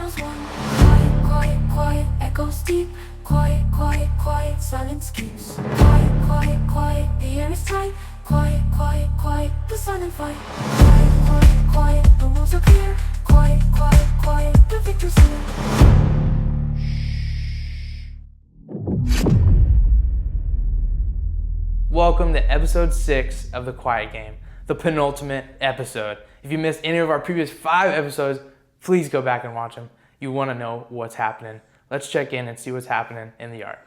shadows one. Quiet, quiet, quiet, echoes deep. Quiet, quiet, quiet, silence keeps. Quiet, quiet, quiet, the air is tight. Quiet, quiet, quiet, the silent fight. Quiet, quiet, quiet, the rules are clear. Quiet, quiet, quiet, the victor's here. Welcome to episode 6 of The Quiet Game, the penultimate episode. If you missed any of our previous 5 episodes, please go back and watch them. You want to know what's happening. Let's check in and see what's happening in the yard.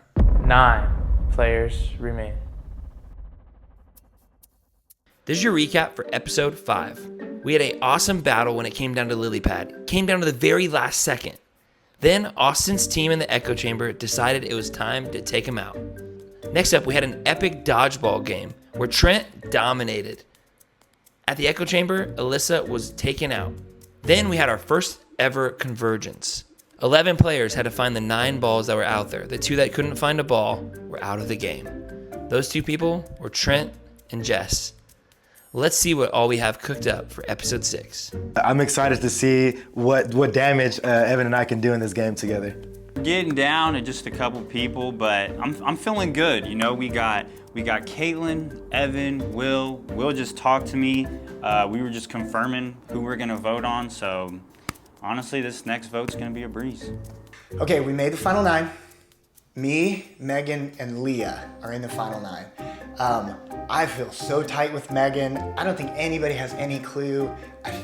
9 players remain. This is your recap for episode 5. We had an awesome battle when it came down to lily pad. It came down to the very last second. Then Austin's team in the echo chamber decided it was time to take him out. Next up, we had an epic dodgeball game where Trent dominated. At the echo chamber, Alyssa was taken out. Then we had our first ever convergence. 11 players had to find the 9 balls that were out there. The 2 that couldn't find a ball were out of the game. Those 2 people were Trent and Jess. Let's see what all we have cooked up for episode 6. I'm excited to see what damage Evan and I can do in this game together. Getting down to just a couple people, but I'm feeling good. You know, we got Caitlin, Evan, Will just talked to me. We were just confirming who we're gonna vote on, so honestly, this next vote's gonna be a breeze. Okay, we made the final 9. Me, Megan, and Leah are in the final 9. I feel so tight with Megan. I don't think anybody has any clue.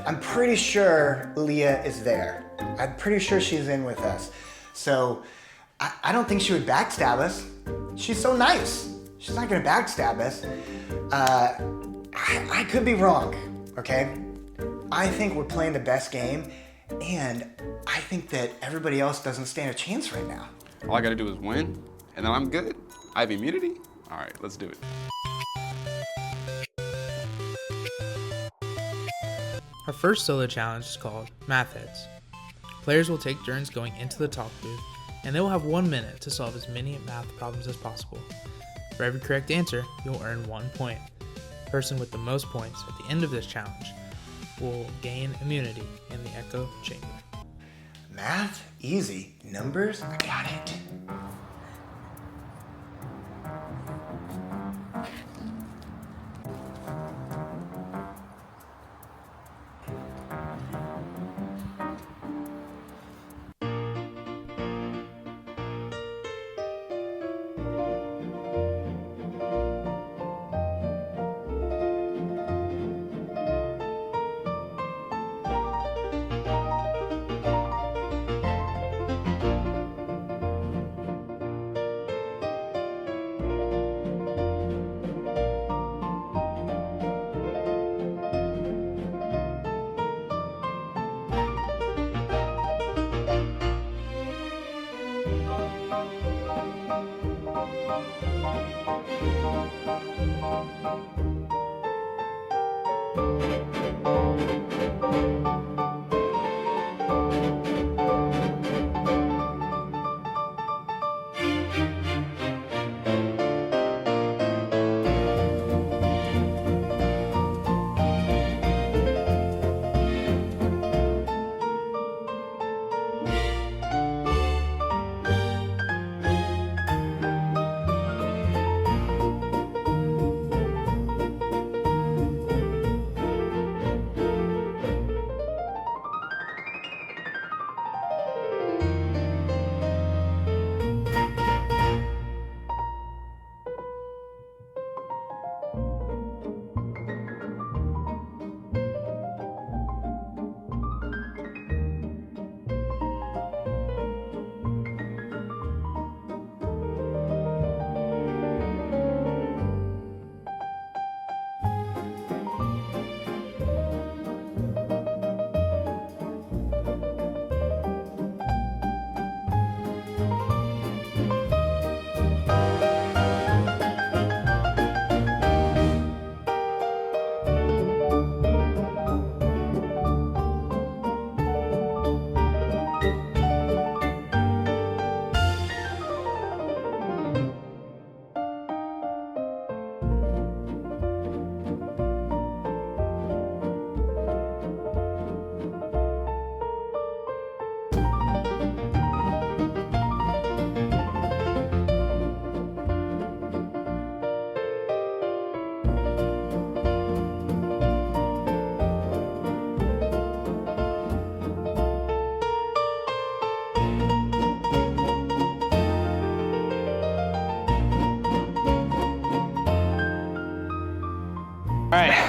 I'm pretty sure Leah is there. I'm pretty sure she's in with us. So I don't think she would backstab us. She's so nice. She's not gonna backstab us. I could be wrong, okay? I think we're playing the best game, and I think that everybody else doesn't stand a chance right now. All I gotta do is win, and then I'm good. I have immunity? All right, let's do it. Our first solo challenge is called Math Heads. Players will take turns going into the talk booth, and they will have 1 minute to solve as many math problems as possible. For every correct answer, you'll earn 1 point. The person with the most points at the end of this challenge will gain immunity in the echo chamber. Math? Easy. Numbers? I got it.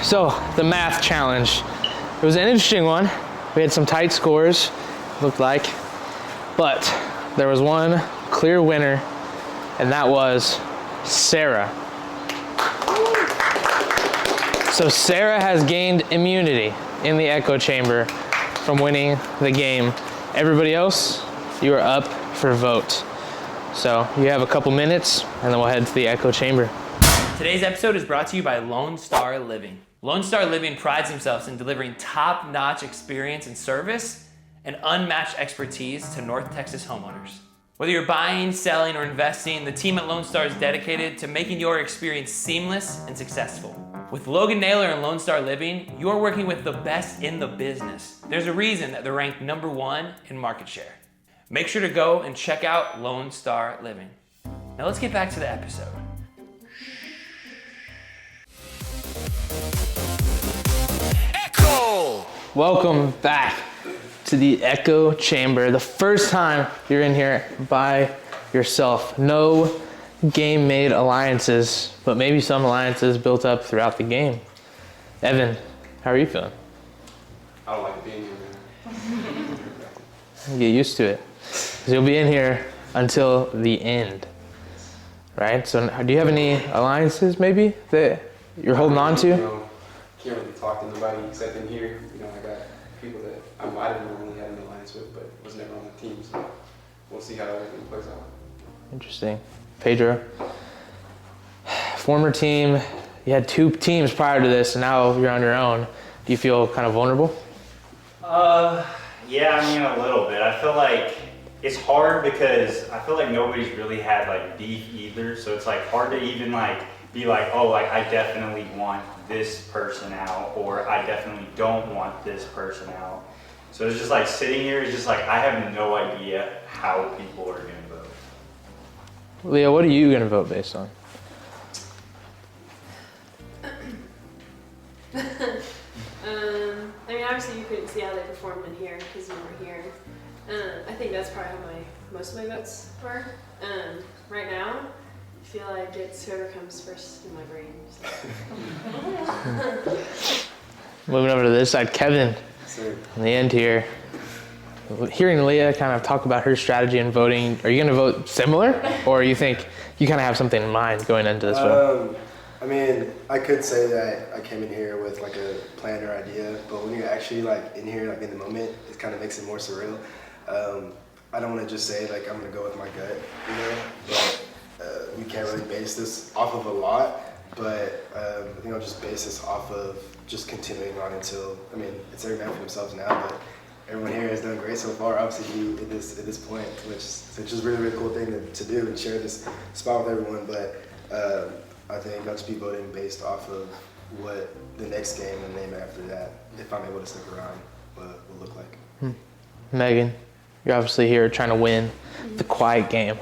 So the math challenge. It was an interesting one. We had some tight scores, looked like, but there was one clear winner, and that was Sarah. So Sarah has gained immunity in the echo chamber from winning the game. Everybody else, you are up for vote. So you have a couple minutes, and then we'll head to the echo chamber. Today's episode is brought to you by Lone Star Living. Lone Star Living prides themselves in delivering top-notch experience and service and unmatched expertise to North Texas homeowners. Whether you're buying, selling, or investing, the team at Lone Star is dedicated to making your experience seamless and successful. With Logan Naylor and Lone Star Living, you're working with the best in the business. There's a reason that they're ranked #1 in market share. Make sure to go and check out Lone Star Living. Now let's get back to the episode. Welcome back to the echo chamber. The first time you're in here by yourself. No game-made alliances, but maybe some alliances built up throughout the game. Evan, how are you feeling? I don't like being here. Get used to it. 'Cause you'll be in here until the end, right? So do you have any alliances maybe that you're holding on to? Can't really talk to nobody except in here. I got people that I might have normally had an alliance with, but was never on the team. So we'll see how everything plays out. Interesting. Pedro, former team, you had 2 teams prior to this, and now you're on your own. Do you feel kind of vulnerable? Yeah, I mean, a little bit. I feel like it's hard because I feel like nobody's really had like beef either. So it's like hard to even like be like, oh, like I definitely want this person out, or I definitely don't want this person out. So it's just like sitting here, it's just like I have no idea how people are gonna vote. Leah, what are you going to vote based on? I mean, obviously you couldn't see how they performed in here because you weren't here. I think that's probably how most of my votes were. Right now, I feel like it's whoever comes first in my brain. So. Moving over to this side, Kevin, in the end here. Hearing Leah kind of talk about her strategy in voting, are you going to vote similar, or you think you kind of have something in mind going into this vote? I mean, I could say that I came in here with like a plan or idea, but when you're actually like in here, like in the moment, it kind of makes it more surreal. I don't want to just say like I'm gonna go with my gut, but we can't really base this off of a lot. But just base this off of just continuing on until it's every man for themselves now. But everyone here has done great so far. Obviously, at this point, which is really cool thing to do and share this spot with everyone. But I think I'll just be voting based off of what the next game and name after that, if I'm able to stick around, will look like. Megan, you're obviously here trying to win the quiet game.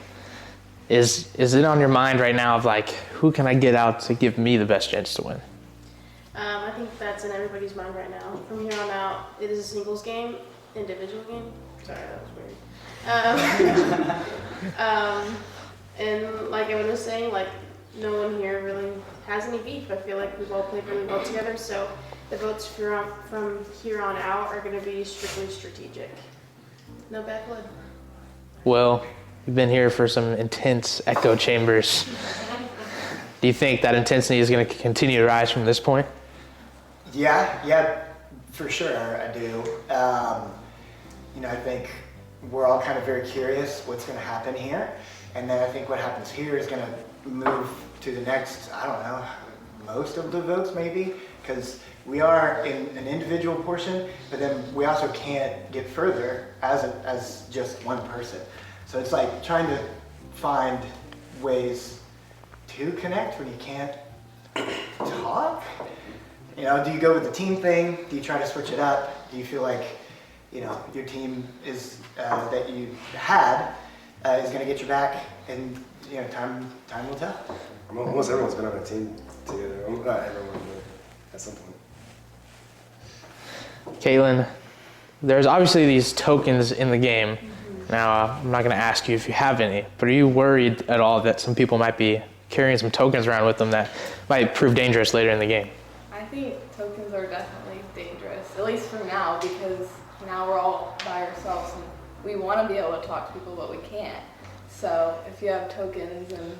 Is it on your mind right now of like, who can I get out to give me the best chance to win? I think that's in everybody's mind right now. From here on out, it is a singles game, individual game. Sorry, that was weird. And like Evan was saying, like no one here really has any beef. I feel like we've all played really well together, so the votes from here on out are going to be strictly strategic. No bad blood. Well, you've been here for some intense echo chambers. Do you think that intensity is going to continue to rise from this point? Yeah, for sure, I do. I think we're all kind of very curious what's going to happen here. And then I think what happens here is going to move to the next, I don't know, most of the votes maybe, because we are in an individual portion, but then we also can't get further as just one person. So it's like trying to find ways to connect when you can't talk. Do you go with the team thing? Do you try to switch it up? Do you feel like, your team is that you had is going to get your back, and time will tell. Almost everyone's been on a team together. Not everyone, but at some point. Caitlin, there's obviously these tokens in the game. Now, I'm not going to ask you if you have any, but are you worried at all that some people might be carrying some tokens around with them that might prove dangerous later in the game? I think tokens are definitely dangerous, at least for now, because now we're all by ourselves and we want to be able to talk to people, but we can't. So if you have tokens and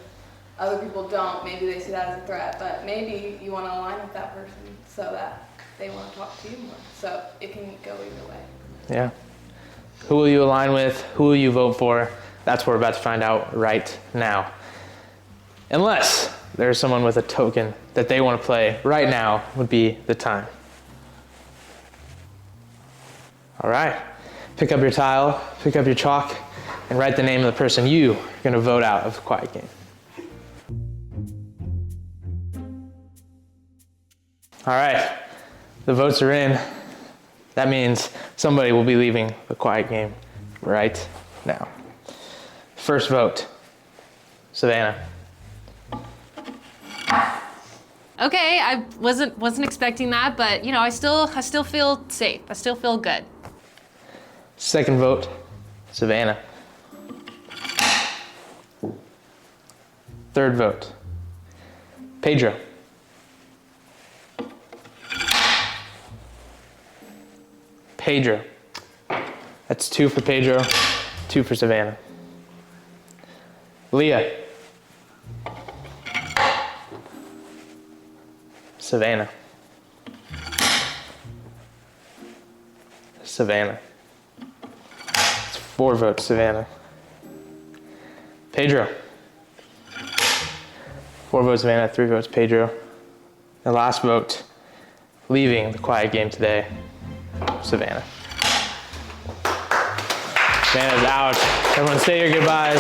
other people don't, maybe they see that as a threat, but maybe you want to align with that person so that they want to talk to you more. So it can go either way. Yeah. Who will you align with? Who will you vote for? That's what we're about to find out right now. Unless there's someone with a token that they want to play right now would be the time. All right. Pick up your tile, pick up your chalk, and write the name of the person you are going to vote out of the quiet game. All right. The votes are in. That means somebody will be leaving the quiet game right now. First vote, Savannah. Okay, I wasn't expecting that, but you know, I still feel safe. I still feel good. Second vote, Savannah. Third vote, Pedro. Pedro. That's 2 for Pedro, 2 for Savannah. Leah. Savannah. Savannah. It's 4 votes, Savannah. Pedro. 4 votes, Savannah, 3 votes, Pedro. The last vote, leaving the quiet game today, Savannah. Savannah's out. Everyone say your goodbyes.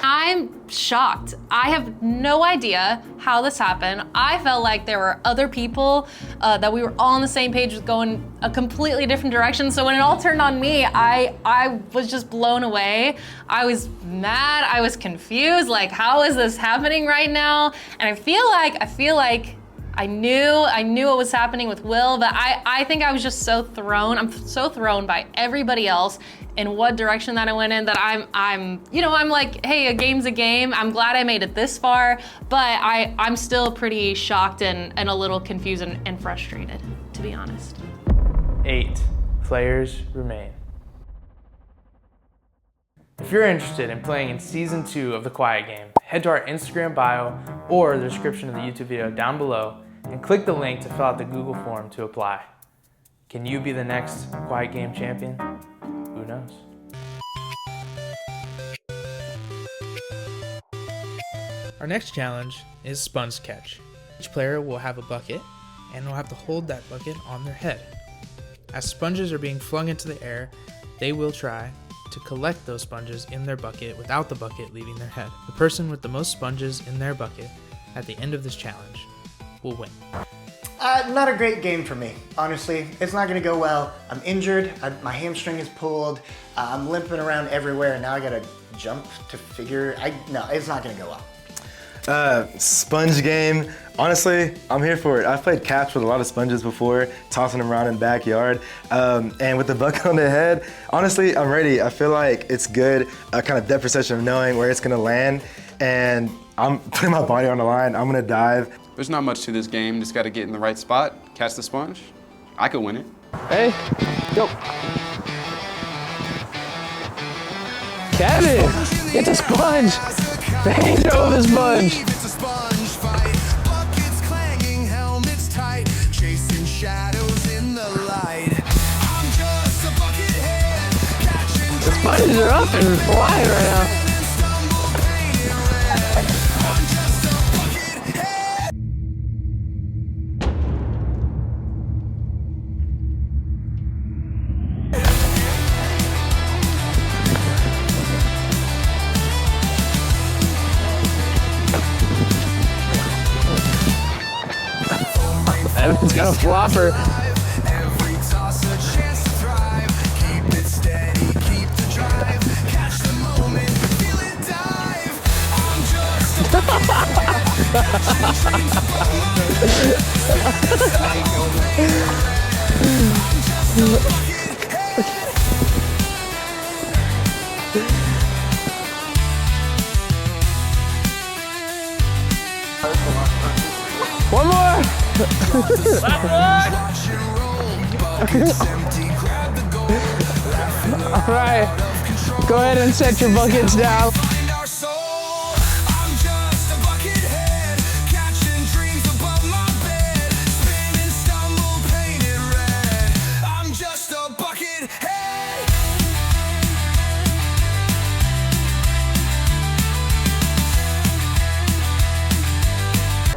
I'm shocked. I have no idea how this happened. I felt like there were other people that we were all on the same page with going a completely different direction. So when it all turned on me, I was just blown away. I was mad, I was confused, like how is this happening right now? And I feel like I knew what was happening with Will, but I think I was just so thrown. I'm so thrown by everybody else in what direction that I went in that I'm like, hey, a game's a game. I'm glad I made it this far, but I'm still pretty shocked and a little confused and frustrated, to be honest. 8 players remain. If you're interested in playing in Season 2 of The Quiet Game, head to our Instagram bio or the description of the YouTube video down below and click the link to fill out the Google form to apply. Can you be the next Quiet Game champion? Who knows? Our next challenge is sponge catch. Each player will have a bucket and will have to hold that bucket on their head. As sponges are being flung into the air, they will try to collect those sponges in their bucket without the bucket leaving their head. The person with the most sponges in their bucket at the end of this challenge will win. Not a great game for me, honestly. It's not gonna go well. I'm injured, my hamstring is pulled, I'm limping around everywhere, and now I gotta jump to figure, no, it's not gonna go well. Sponge game. Honestly, I'm here for it. I've played catch with a lot of sponges before, tossing them around in the backyard. And with the bucket on the head, honestly, I'm ready. I feel like it's good, a kind of depth perception of knowing where it's gonna land. And I'm putting my body on the line. I'm gonna dive. There's not much to this game. Just got to get in the right spot, catch the sponge. I could win it. Hey, go. Kevin, get the sponge. Pedro with the sponge. The sponges are up and flying right now. Evan's got a flopper. One more. All right, go ahead and set your buckets down.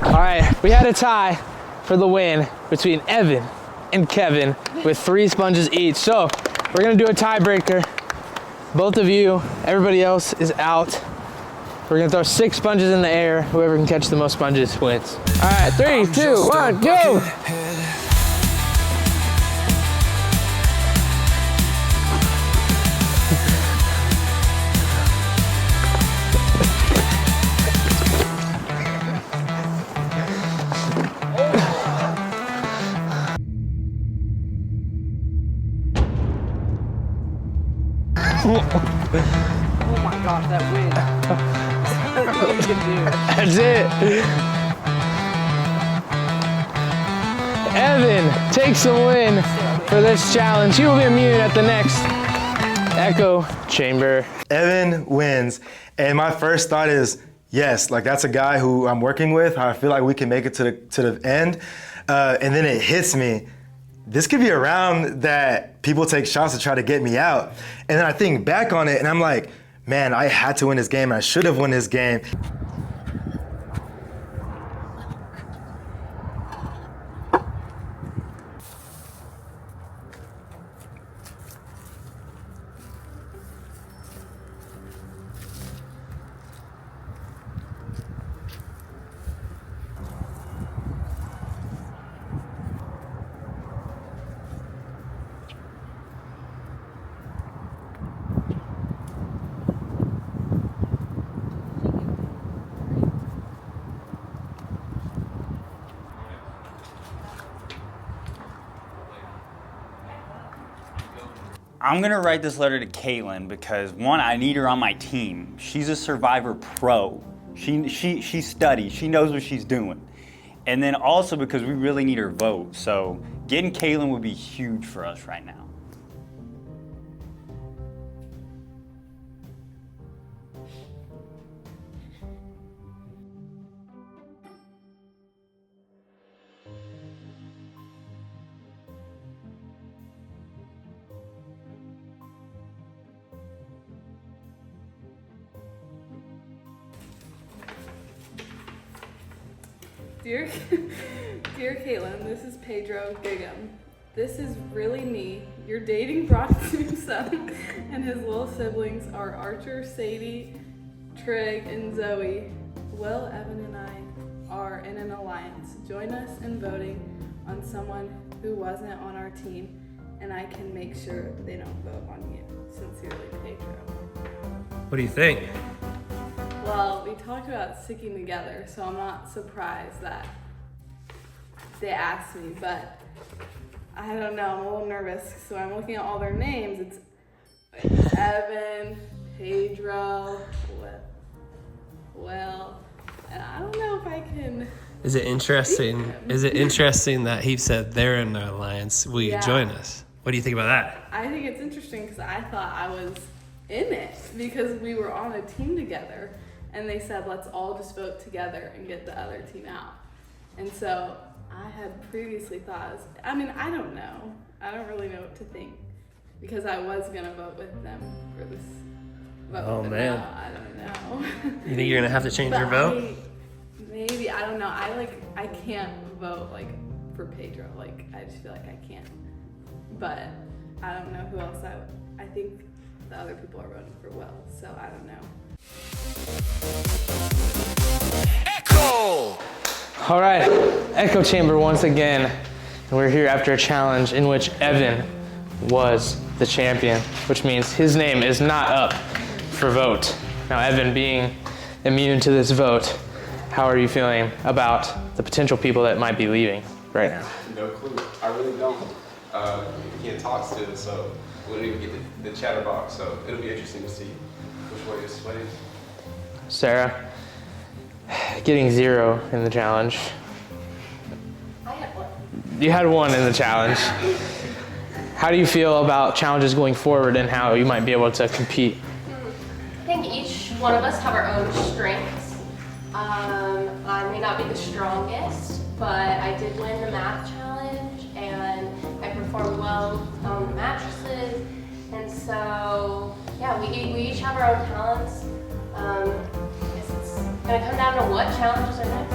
All right, we had a tie for the win between Evan and Kevin with 3 sponges each. So we're gonna do a tiebreaker. Both of you, everybody else is out. We're gonna throw 6 sponges in the air. Whoever can catch the most sponges wins. All right, 3, 2, 1, go! Oh my gosh, that wind. That's it. Evan takes the win for this challenge. He will be immune at the next echo chamber. Evan wins, and my first thought is, yes, like that's a guy who I'm working with. I feel like we can make it to the end. And then it hits me. This could be a round that people take shots to try to get me out. And then I think back on it and I'm like, man, I had to win this game. I should have won this game. I'm gonna write this letter to Caitlin because one, I need her on my team. She's a Survivor pro. She studies, she knows what she's doing. And then also because we really need her vote. So getting Caitlin would be huge for us right now. Dear Caitlin, this is Pedro Gigam. This is really me, your dating prostitute son, and his little siblings are Archer, Sadie, Trig, and Zoe. Will, Evan, and I are in an alliance. Join us in voting on someone who wasn't on our team, and I can make sure they don't vote on you. Sincerely, Pedro. What do you think? Well, we talked about sticking together, so I'm not surprised that they asked me, but I don't know, I'm a little nervous. So I'm looking at all their names. It's Evan, Pedro, Will, and I don't know if I can. Is it interesting? Is it interesting that he said they're in the alliance? Will you join us? What do you think about that? I think it's interesting because I thought I was in it because we were on a team together. And they said, let's all just vote together and get the other team out. And so I had previously thought, I don't know. I don't really know what to think because I was going to vote with them for this vote. Oh, man. I don't know. You think you're going to have to change your vote? Maybe, I don't know. I can't vote for Pedro. I just feel like I can't. But I don't know who else I think the other people are voting for Will, so I don't know. Echo! All right, echo chamber once again. And we're here after a challenge in which Evan was the champion, which means his name is not up for vote. Now, Evan, being immune to this vote, how are you feeling about the potential people that might be leaving right now? No clue. I really don't. You can't talk still, so we didn't even get the chatterbox, so it'll be interesting to see which way it sways. Sarah, getting 0 in the challenge. I had one. You had 1 in the challenge. How do you feel about challenges going forward and how you might be able to compete? I think each one of us have our own strengths. I may not be the strongest, but I did win the math challenge and I performed well on the mattresses. And so, yeah, we each have our own talents. I guess it's gonna come down to what challenges are next.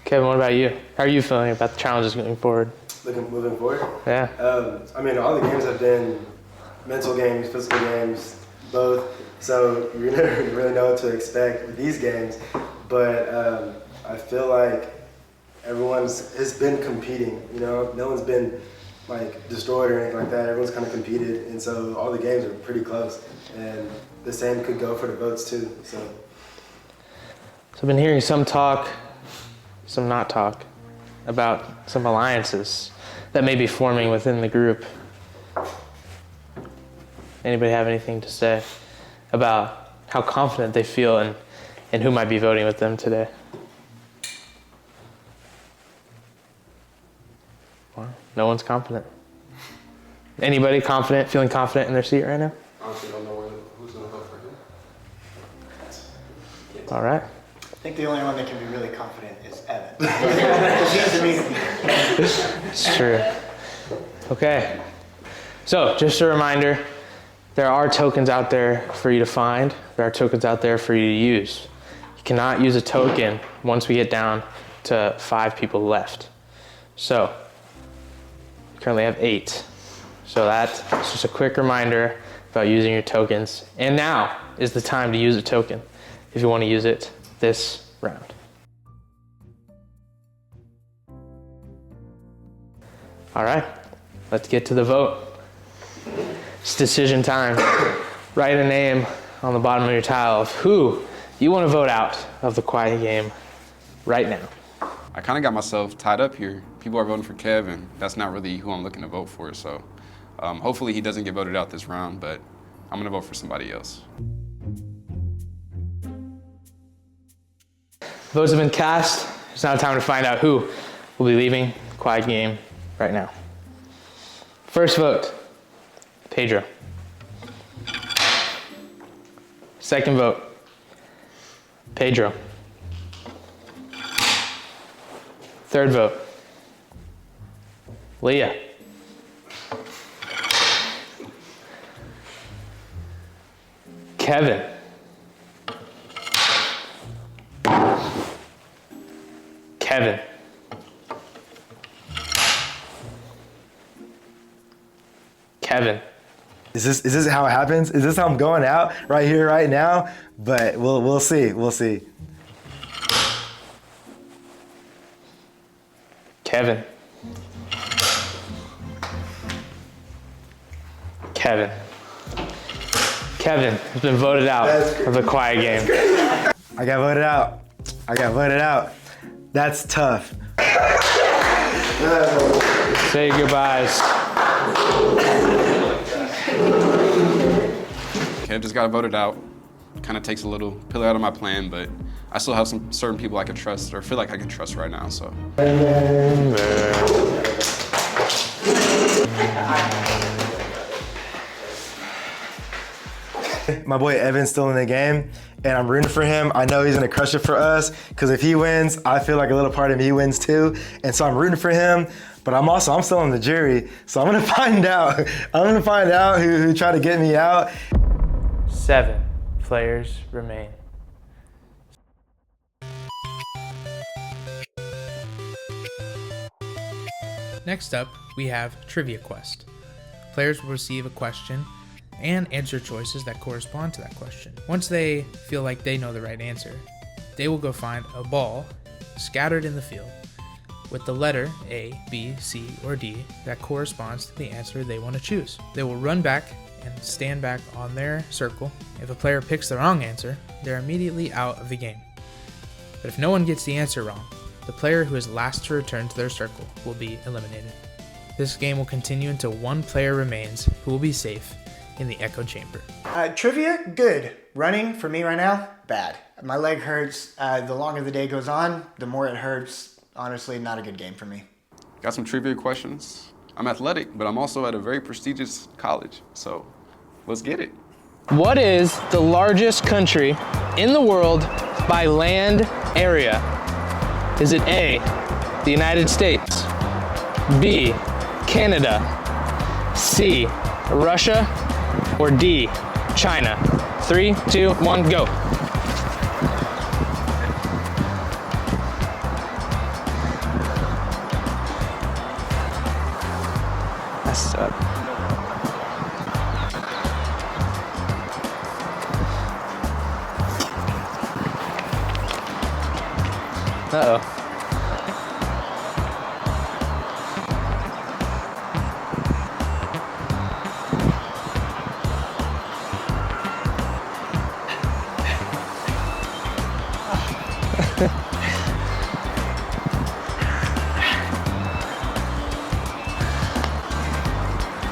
Kevin, what about you? How are you feeling about the challenges going forward? Moving forward? Yeah. I mean, all the games have been mental games, physical games, both. So you never really know what to expect with these games. But I feel like has been competing. You know, no one's been like destroyed or anything like that. Everyone's kind of competed, and so all the games are pretty close. And the same could go for the votes too. So I've been hearing some talk, some not talk, about some alliances that may be forming within the group. Anybody have anything to say about how confident they feel and who might be voting with them today? Well, no one's confident. Anybody confident, feeling confident in their seat right now? Honestly, don't know who's going to vote for him. All right. I think the only one that can be really confident is Evan. It seems to me. It's true. Okay. So, just a reminder, there are tokens out there for you to find. There are tokens out there for you to use. You cannot use a token once we get down to 5 people left. So, we currently have 8. So that's just a quick reminder about using your tokens. And now is the time to use a token if you want to use it this round. All right, let's get to the vote. It's decision time. Write a name on the bottom of your tile of who you want to vote out of the quiet game right now. I kind of got myself tied up here. People are voting for Kev, and that's not really who I'm looking to vote for. So hopefully he doesn't get voted out this round, but I'm going to vote for somebody else. Votes have been cast. It's now time to find out who will be leaving the quiet game right now. First vote, Pedro. Second vote, Pedro. Third vote, Leah. Kevin. Kevin. Kevin. Is this how it happens? Is this how I'm going out right here, right now? But we'll see. We'll see. Kevin. Kevin. Kevin has been voted out of the quiet game. I got voted out. I got voted out. That's tough. Say goodbyes. Kev just got voted out. Kind of takes a little pillar out of my plan, but I still have some certain people I can trust or feel like I can trust right now, so. My boy Evan's still in the game, and I'm rooting for him. I know he's gonna crush it for us, because if he wins, I feel like a little part of me wins too. And so I'm rooting for him, but I'm still on the jury, so I'm gonna find out. I'm gonna find out who tried to get me out. 7 players remain. Next up, we have Trivia Quest. Players will receive a question and answer choices that correspond to that question. Once they feel like they know the right answer, they will go find a ball scattered in the field with the letter A, B, C, or D that corresponds to the answer they want to choose. They will run back and stand back on their circle. If a player picks the wrong answer, they're immediately out of the game. But if no one gets the answer wrong, the player who is last to return to their circle will be eliminated. This game will continue until one player remains who will be safe in the echo chamber. Trivia, good. Running, for me right now, bad. My leg hurts. The longer the day goes on, the more it hurts. Honestly, not a good game for me. Got some trivia questions. I'm athletic, but I'm also at a very prestigious college, so let's get it. What is the largest country in the world by land area? Is it A, the United States, B, Canada, C, Russia, or D, China? 3, 2, 1, go. That's up. Uh-oh.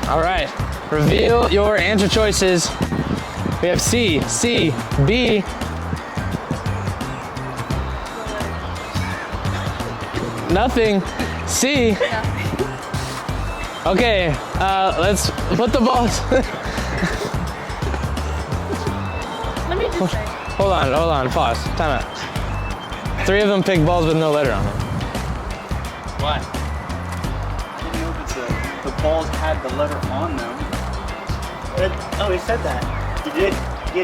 All right, reveal your answer choices. We have C, B. Nothing. C. Okay, let's put the balls. Let me just say. Hold on, pause, time out. 3 of them picked balls with no letter on them. Why? I didn't know if the balls had the letter on them. Oh, he said that. You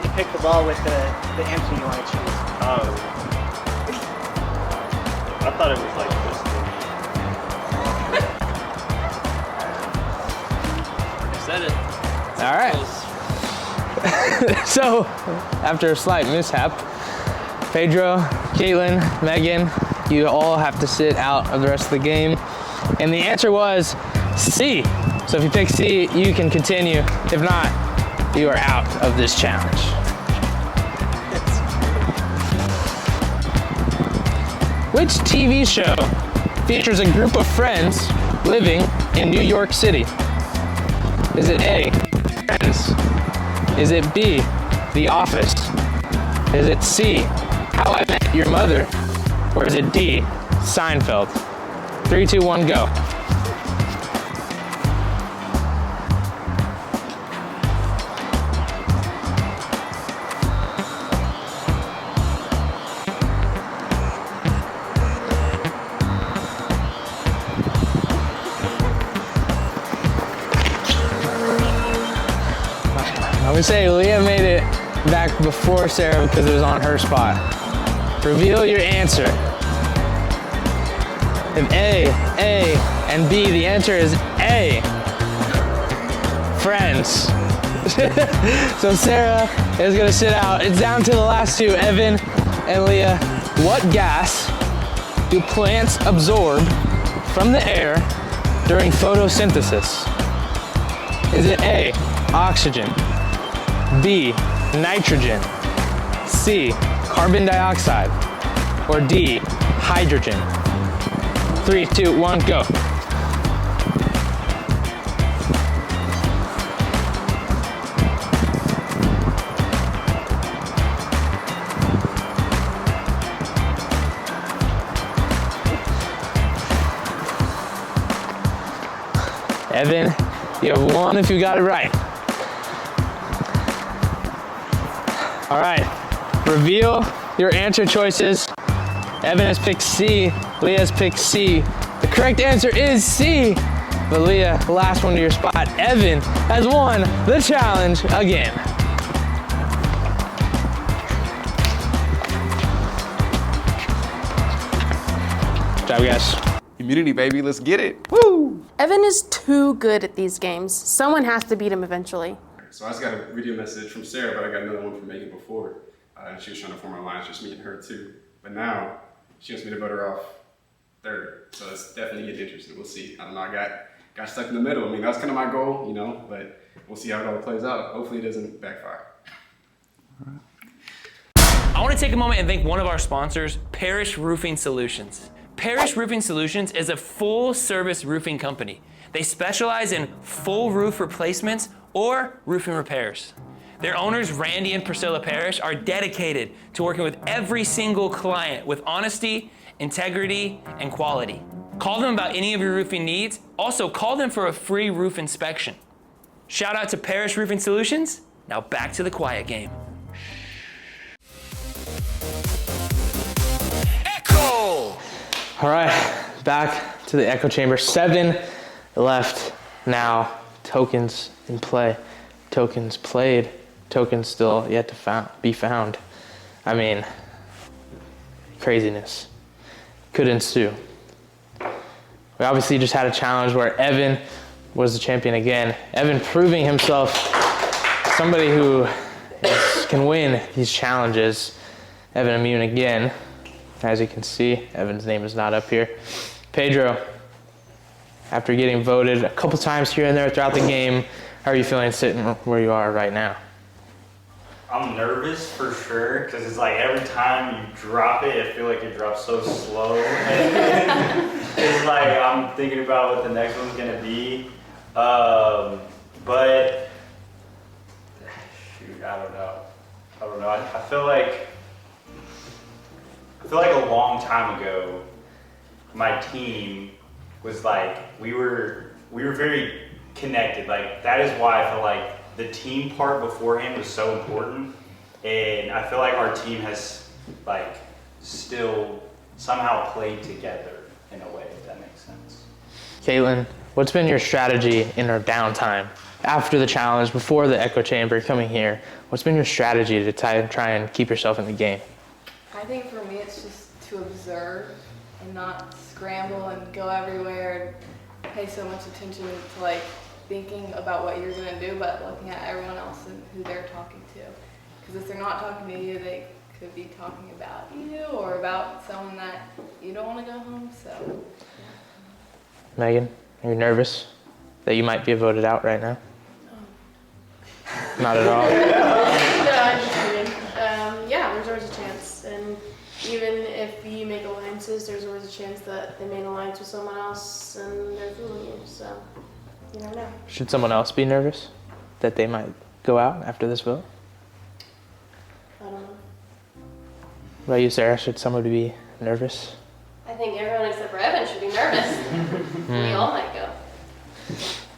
had to pick the ball with the answer you want to choose. Oh. I thought it was like this. I said it. All right. So, after a slight mishap, Pedro, Caitlin, Megan, you all have to sit out of the rest of the game. And the answer was C. So if you pick C, you can continue. If not, you are out of this challenge. Which TV show features a group of friends living in New York City? Is it A, Friends? Is it B, The Office? Is it C, How I Met Your Mother? Or is it D, Seinfeld? 3, 2, 1, go. I would say Leah made it back before Sarah because it was on her spot. Reveal your answer. If A, and B, the answer is A. Friends. So Sarah is gonna sit out. It's down to the last two, Evan and Leah. What gas do plants absorb from the air during photosynthesis? Is it A, oxygen, B, nitrogen, C, carbon dioxide, or D, hydrogen? 3, 2, 1, go. Evan, you have 1 if you got it right. All right, reveal your answer choices. Evan has picked C, Leah has picked C. The correct answer is C. But Leah, last one to your spot. Evan has won the challenge again. Good job, guys. Immunity, baby, let's get it. Woo! Evan is too good at these games. Someone has to beat him eventually. So I just got a video message from Sarah, but I got another one from Megan before. She was trying to form our lines, just me and her too. But now, she wants me to vote her off third. So it's definitely getting interesting. We'll see. I don't know, I got stuck in the middle. I mean, that's kind of my goal, you know, but we'll see how it all plays out. Hopefully it doesn't backfire. I want to take a moment and thank one of our sponsors, Parish Roofing Solutions. Parish Roofing Solutions is a full-service roofing company. They specialize in full roof replacements or roofing repairs. Their owners, Randy and Priscilla Parrish, are dedicated to working with every single client with honesty, integrity, and quality. Call them about any of your roofing needs. Also, call them for a free roof inspection. Shout out to Parrish Roofing Solutions. Now back to the quiet game. Echo! All right, back to the echo chamber. 7 left now. Tokens in play. Tokens played. Tokens still yet to be found. I mean, craziness could ensue. We obviously just had a challenge where Evan was the champion again. Evan proving himself somebody who can win these challenges. Evan immune again. As you can see, Evan's name is not up here. Pedro, after getting voted a couple times here and there throughout the game, how are you feeling sitting where you are right now? I'm nervous for sure, because it's like every time you drop it, I feel like it drops so slow. It's like I'm thinking about what the next one's gonna be. But shoot, I don't know. I feel like a long time ago, my team was like, we were very connected. Like, that is why I feel like the team part beforehand was so important, and I feel like our team has like still somehow played together in a way, if that makes sense. Caitlin, what's been your strategy in our downtime after the challenge, before the echo chamber, coming here? What's been your strategy to try and keep yourself in the game? I think for me it's just to observe and not scramble and go everywhere and pay so much attention to like thinking about what you're gonna do, but looking at everyone else and who they're talking to. Because if they're not talking to you, they could be talking about you or about someone that you don't want to go home. So, yeah. Megan, are you nervous that you might be voted out right now? Not at all. No, I'm just kidding. Yeah, there's always a chance, and even if you make alliances, there's always a chance that they made an alliance with someone else and they're fooling you. So. You never know. Should someone else be nervous that they might go out after this vote? I don't know. What about you, Sarah? Should somebody be nervous? I think everyone except for Evan should be nervous. We all might go.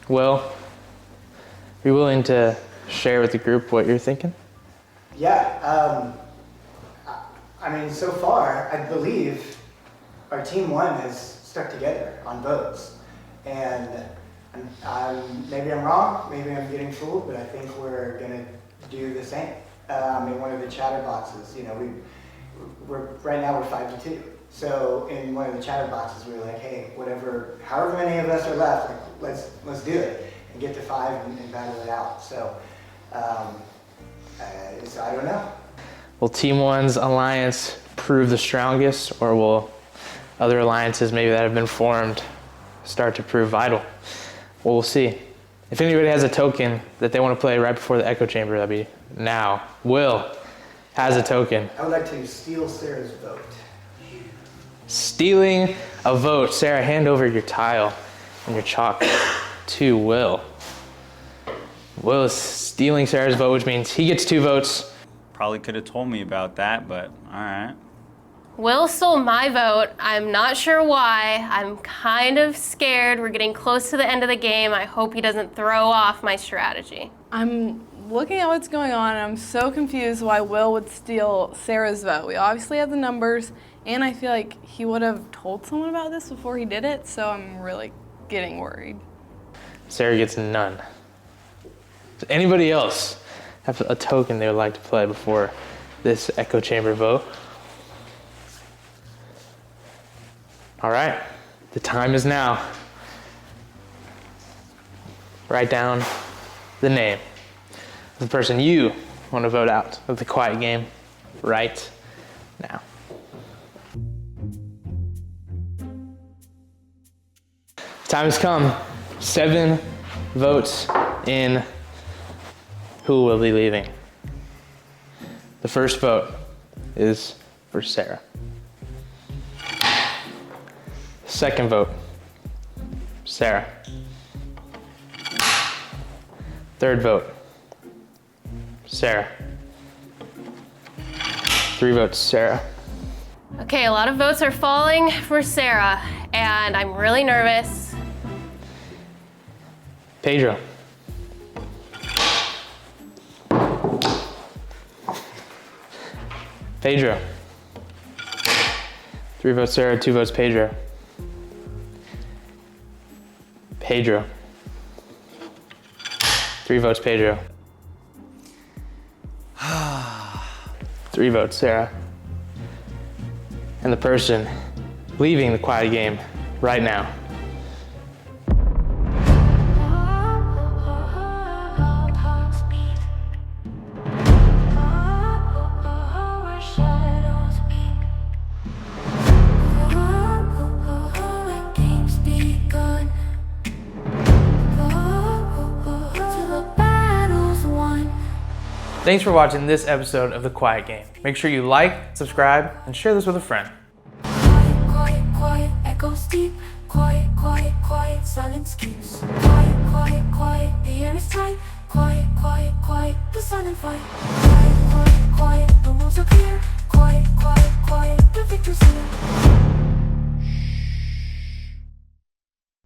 Will, are you willing to share with the group what you're thinking? Yeah, I mean, so far, I believe our team one has stuck together on votes. And maybe I'm wrong, maybe I'm getting fooled, but I think we're gonna do the same. In one of the chatter boxes, you know, we're right now we're 5-2. So in one of the chatter boxes, we were like, hey, however many of us are left, like, let's do it and get to 5 and battle it out. So, so I don't know. Will Team One's alliance prove the strongest, or will other alliances maybe that have been formed start to prove vital? Well, we'll see. If anybody has a token that they want to play right before the echo chamber, that'd be now. Will has a token. I would like to steal Sarah's vote. Stealing a vote. Sarah, hand over your tile and your chalk to Will. Will is stealing Sarah's vote, which means he gets 2 votes. Probably could have told me about that, but all right. Will stole my vote. I'm not sure why. I'm kind of scared. We're getting close to the end of the game. I hope he doesn't throw off my strategy. I'm looking at what's going on, and I'm so confused why Will would steal Sarah's vote. We obviously have the numbers, and I feel like he would have told someone about this before he did it, so I'm really getting worried. Sarah gets none. Does anybody else have a token they would like to play before this echo chamber vote? All right, the time is now. Write down the name of the person you want to vote out of the quiet game right now. Time has come. 7 votes in. Who will be leaving? The first vote is for Sarah. Second vote, Sarah. Third vote, Sarah. 3 votes, Sarah. Okay, a lot of votes are falling for Sarah, and I'm really nervous. Pedro. Pedro. 3 votes Sarah, 2 votes Pedro. Pedro. 3 votes Pedro. 3 votes Sarah. And the person leaving the quiet game right now. Thanks for watching this episode of The Quiet Game. Make sure you like, subscribe, and share this with a friend. Quiet, quiet, echoes deep. Quiet, quiet, quiet, silence keeps. Quiet, quiet, quiet, the air is tight. Quiet, quiet, quiet, the silent fight.